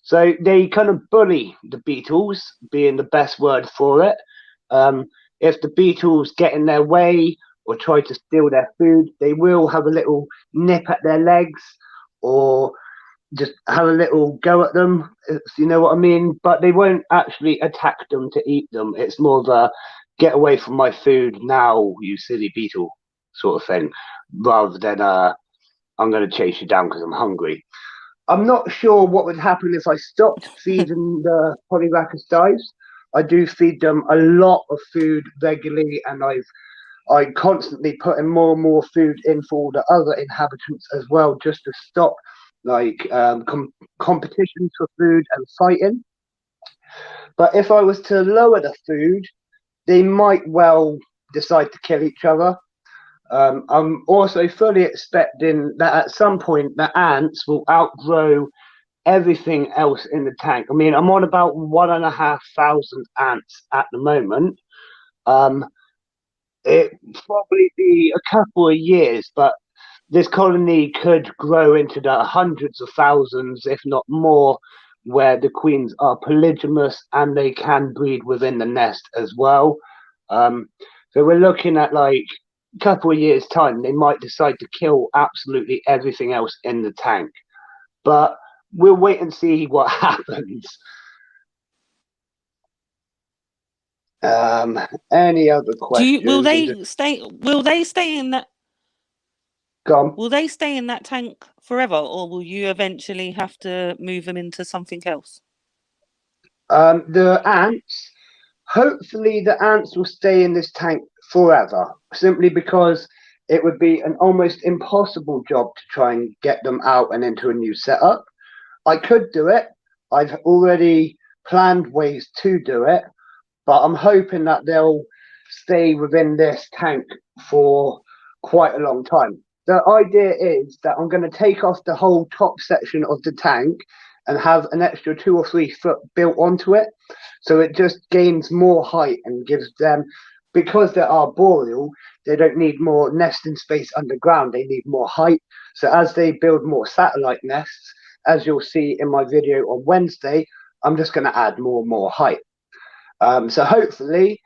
So they kind of bully the beetles, being the best word for it. Um, if the beetles get in their way or try to steal their food, they will have a little nip at their legs or just have a little go at them, you know what I mean? But they won't actually attack them to eat them. It's more of a get away from my food now, you silly beetle sort of thing, rather than I'm going to chase you down because I'm hungry. I'm not sure what would happen if I stopped feeding the Polyrhacus dives. I do feed them a lot of food regularly, and I constantly put in more and more food in for the other inhabitants as well, just to stop like competitions for food and fighting. But if I was to lower the food, they might well decide to kill each other. I'm also fully expecting that at some point the ants will outgrow everything else in the tank. I mean, I'm on about 1,500 ants at the moment. It probably be a couple of years, but this colony could grow into the hundreds of thousands, if not more, where the queens are polygamous and they can breed within the nest as well. So we're looking at like a couple of years' time, they might decide to kill absolutely everything else in the tank. But we'll wait and see what happens. Any other questions? Will they stay? Will they stay in that? Gone. Will they stay in that tank forever, or will you eventually have to move them into something else? The ants. Hopefully, the ants will stay in this tank forever, simply because it would be an almost impossible job to try and get them out and into a new setup. I could do it. I've already planned ways to do it, but I'm hoping that they'll stay within this tank for quite a long time. The idea is that I'm going to take off the whole top section of the tank and have an extra 2 or 3 foot built onto it. So it just gains more height and gives them, because they're arboreal, they don't need more nesting space underground. They need more height. So as they build more satellite nests, as you'll see in my video on Wednesday, I'm just going to add more and more height. So hopefully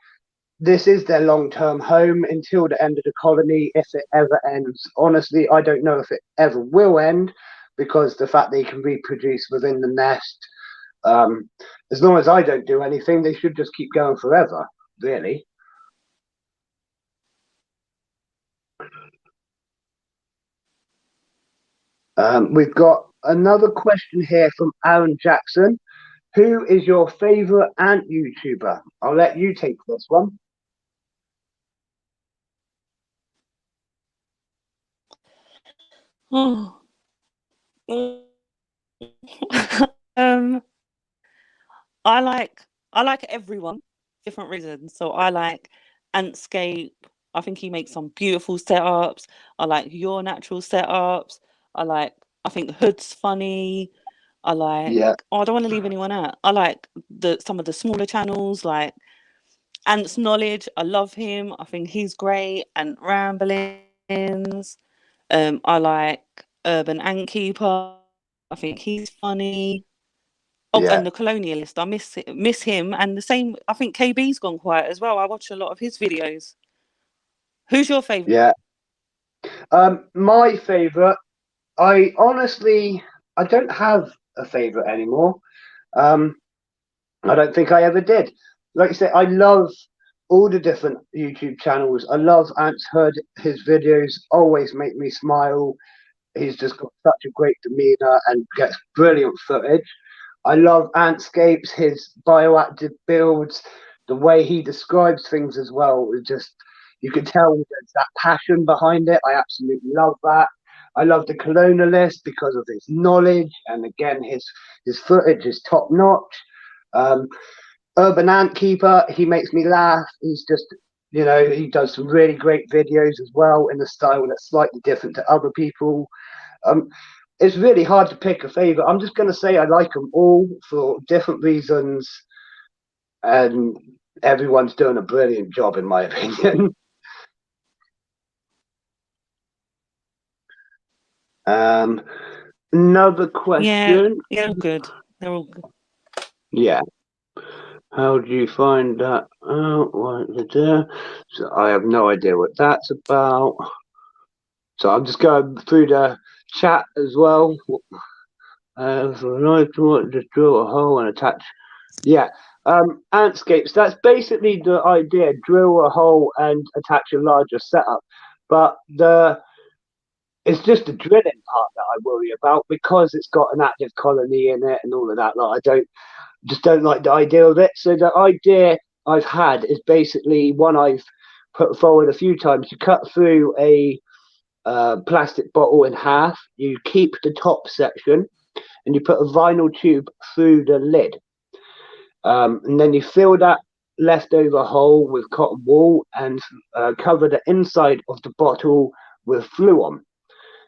this is their long-term home until the end of the colony, if it ever ends. Honestly, I don't know if it ever will end, because the fact they can reproduce within the nest, as long as I don't do anything, they should just keep going forever, really. We've got another question here from Aaron Jackson. Who is your favorite ant YouTuber? I'll let you take this one. Oh. I like everyone, different reasons. So I like Antscape. I think he makes some beautiful setups. I like your natural setups. I think Hood's funny. I like I don't want to leave anyone out. I like some of the smaller channels like Ants Knowledge. I love him. I think he's great. And Ramblings. I like Urban Ant Keeper. I think he's funny. Oh, and the Colonialist. I miss him. And the same, I think KB's gone quiet as well. I watch a lot of his videos. Who's your favourite? Yeah. My favourite, I don't have a favourite anymore. I don't think I ever did. Like I said, I love all the different YouTube channels. I love Ants Hood. His videos always make me smile. He's just got such a great demeanour and gets brilliant footage. I love Antscapes, his bioactive builds, the way he describes things as well. It just, you can tell there's that passion behind it. I absolutely love that. I love the Colonialist because of his knowledge, and again, his footage is top notch. Urban Ant Keeper, he makes me laugh. He's just, he does some really great videos as well in a style that's slightly different to other people. It's really hard to pick a favorite. I'm just going to say I like them all for different reasons, and everyone's doing a brilliant job, in my opinion. Another question. Yeah, good. They're all good. Yeah. How do you find that out? Right, so I have no idea what that's about. So I'm just going through the chat as well. For a nice to just drill a hole and attach. Yeah. Antscapes, that's basically the idea. Drill a hole and attach a larger setup. But it's just the drilling part that I worry about because it's got an active colony in it and all of that. Like I don't like the idea of it. So the idea I've had is basically one I've put forward a few times. You cut through a plastic bottle in half. You keep the top section, and you put a vinyl tube through the lid. And then you fill that leftover hole with cotton wool and cover the inside of the bottle with fluon.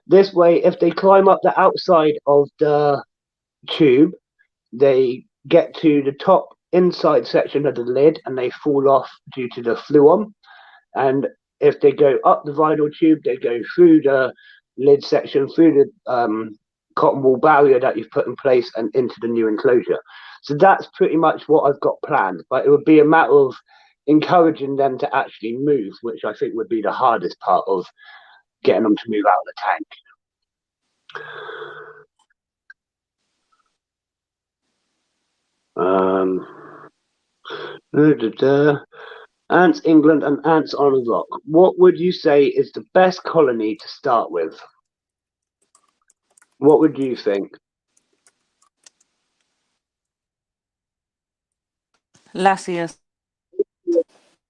This way, if they climb up the outside of the tube, they get to the top inside section of the lid and they fall off due to the fluon. And if they go up the vinyl tube, they go through the lid section, through the cotton wool barrier that you've put in place and into the new enclosure. So that's pretty much what I've got planned. But it would be a matter of encouraging them to actually move, which I think would be the hardest part of getting them to move out of the tank. Ants England and Ants on a Rock. What would you say is the best colony to start with? What would you think? Laziest.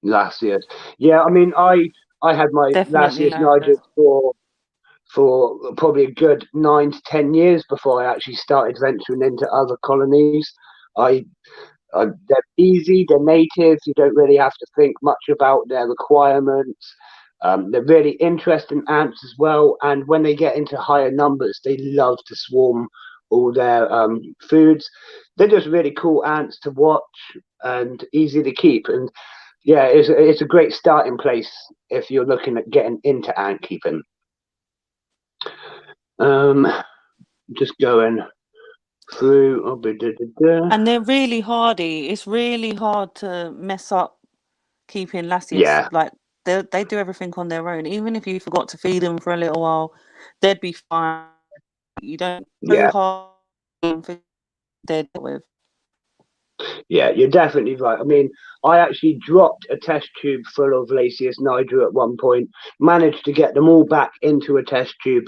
Laziest. Yeah, I mean, I had my Definitely Laziest Niger for probably a good 9 to 10 years before I actually started venturing into other colonies. They're easy, they're native, you don't really have to think much about their requirements. They're really interesting ants as well, and when they get into higher numbers, they love to swarm all their foods. They're just really cool ants to watch and easy to keep. And yeah, it's a great starting place if you're looking at getting into ant keeping. Just going through. And they're really hardy. It's really hard to mess up keeping Laziest. Yeah. Like they do everything on their own. Even if you forgot to feed them for a little while, they'd be fine. You don't too hard dead with. Yeah, you're definitely right. I mean, I actually dropped a test tube full of Laziest Niger at one point, managed to get them all back into a test tube,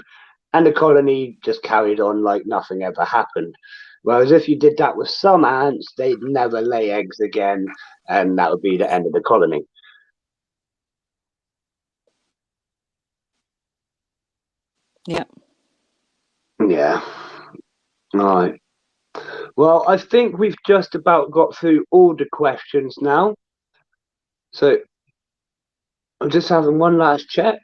and the colony just carried on like nothing ever happened. Whereas if you did that with some ants, they'd never lay eggs again, and that would be the end of the colony. Yeah. Yeah. All right. Well, I think we've just about got through all the questions now. So I'm just having one last check.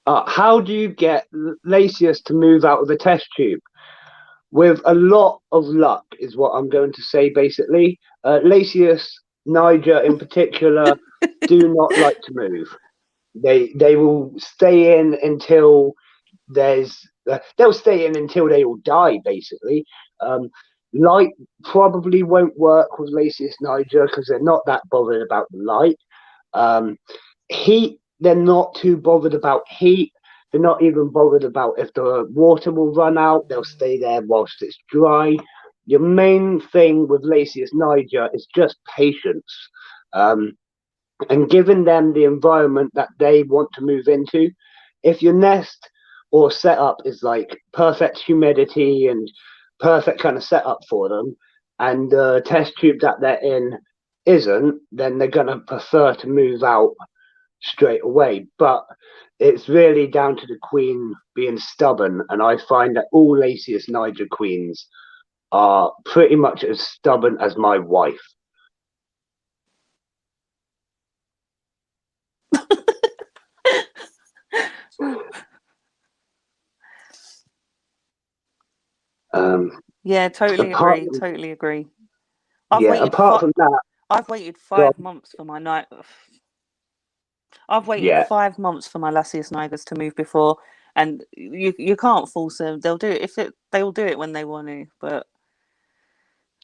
How do you get Laziest to move out of the test tube? With a lot of luck, is what I'm going to say, basically. Laziest Niger, in particular, do not like to move. They will stay in until they'll stay in until they all die, basically. Light probably won't work with Laziest Niger because they're not that bothered about the light. Heat, they're not too bothered about heat. They're not even bothered about if the water will run out. They'll stay there whilst it's dry. Your main thing with Laziest Niger is just patience. And giving them the environment that they want to move into. If your nest or setup is like perfect humidity and perfect kind of setup for them, and the test tube that they're in isn't, then they're going to prefer to move out straight away. But it's really down to the queen being stubborn, and I find that all Laziest Niger queens are pretty much as stubborn as my wife. Yeah, totally agree. Totally agree. I've waited 5 months for my night. I've waited 5 months for my Laziest Nigers to move before, and you can't force them. They'll do it they will do it when they want to, but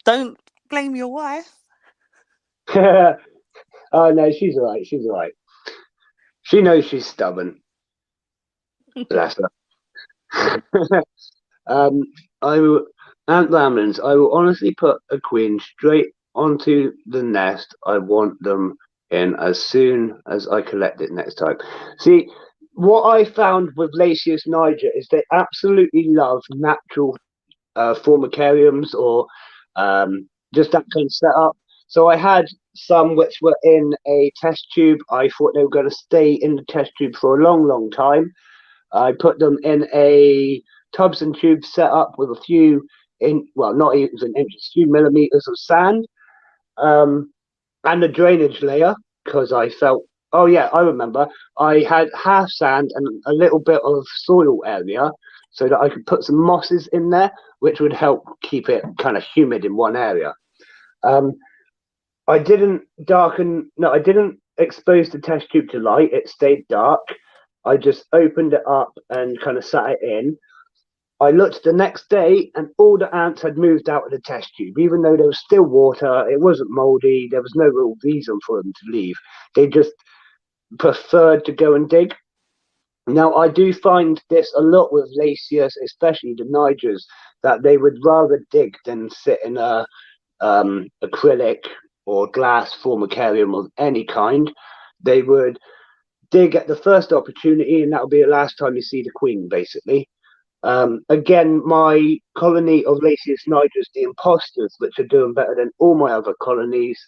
don't blame your wife. Oh no, she's all right. She's all right. She knows she's stubborn. Bless her. um, Ant Ramblins, I will honestly put a queen straight onto the nest. I want them in as soon as I collect it next time. See, what I found with Laziest Niger is they absolutely love natural formicariums or just that kind of setup. So I had some which were in a test tube. I thought they were going to stay in the test tube for a long, long time. I put them in a tubs and tubes setup with a few not even inches, few millimeters of sand, and a drainage layer because I felt. Oh yeah, I remember. I had half sand and a little bit of soil area, so that I could put some mosses in there, which would help keep it kind of humid in one area. Um, I didn't darken. No, I didn't expose the test tube to light. It stayed dark. I just opened it up and kind of sat it in. I looked the next day, and all the ants had moved out of the test tube, even though there was still water. It wasn't mouldy. There was no real reason for them to leave. They just preferred to go and dig. Now, I do find this a lot with Laziest, especially the Nigers, that they would rather dig than sit in a acrylic or glass formicarium of any kind. They would dig at the first opportunity, and that will be the last time you see the queen, basically. Again, my colony of Laziest Nigers, the imposters, which are doing better than all my other colonies,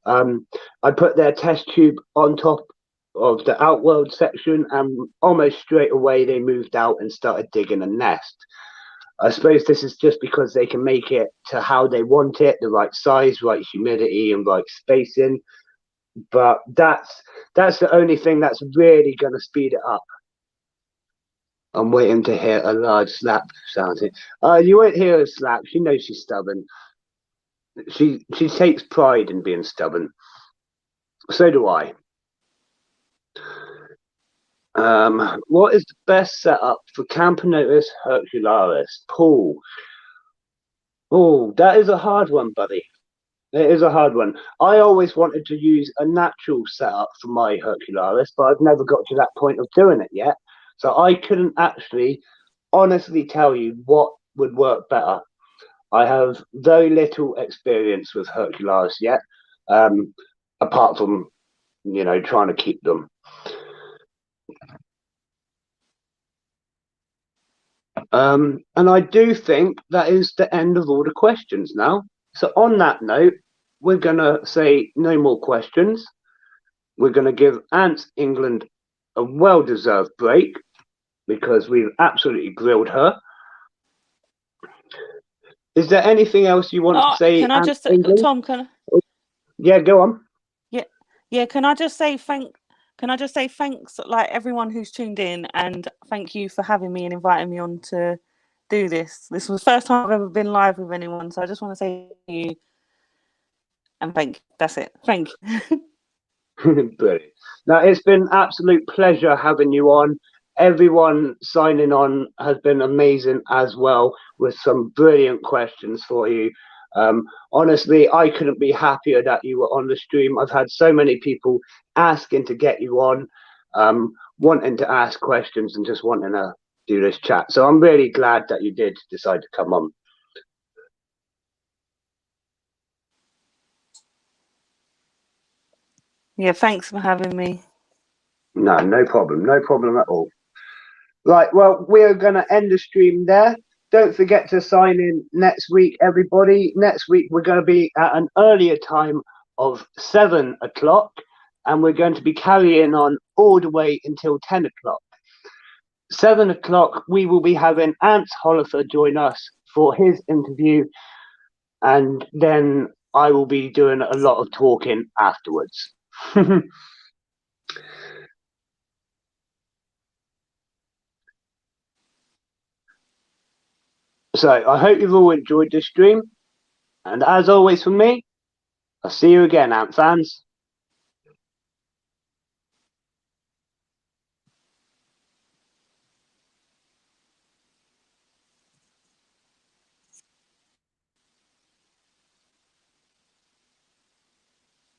I put their test tube on top of the outworld section, and almost straight away they moved out and started digging a nest. I suppose this is just because they can make it to how they want it, the right size, right humidity, and right spacing. But that's the only thing that's really going to speed it up. I'm waiting to hear a large slap sound. You won't hear a slap. She knows she's stubborn. She takes pride in being stubborn. So do I. What is the best setup for Camponotus hercularis? Paul. Oh, that is a hard one, buddy. It is a hard one. I always wanted to use a natural setup for my hercularis, but I've never got to that point of doing it yet. So I couldn't actually honestly tell you what would work better. I have very little experience with hercularis yet, apart from trying to keep them. And I do think that is the end of all the questions now. So on that note, we're going to say no more questions. We're going to give Ants England a well-deserved break because we've absolutely grilled her. Is there anything else you want to say? Can I just, Tom? Yeah, go on. Yeah. Can I just say thanks, like everyone who's tuned in, and thank you for having me and inviting me on to do this. This was the first time I've ever been live with anyone, so I just want to say thank you and thank you. That's it. Thank you. Brilliant. Now, it's been absolute pleasure having you on. Everyone signing on has been amazing as well, with some brilliant questions for you. Honestly, I couldn't be happier that you were on the stream. I've had so many people asking to get you on, wanting to ask questions and just wanting to do this chat. So I'm really glad that you did decide to come on. Yeah, thanks for having me. No problem. No problem at all. Right, well, we're going to end the stream there. Don't forget to sign in next week, everybody. Next week, we're going to be at an earlier time of 7 o'clock, and we're going to be carrying on all the way until 10 o'clock. 7 o'clock, we will be having Ants Hollifer join us for his interview, and then I will be doing a lot of talking afterwards. So I hope you've all enjoyed this stream. And as always from me, I'll see you again, Ant fans.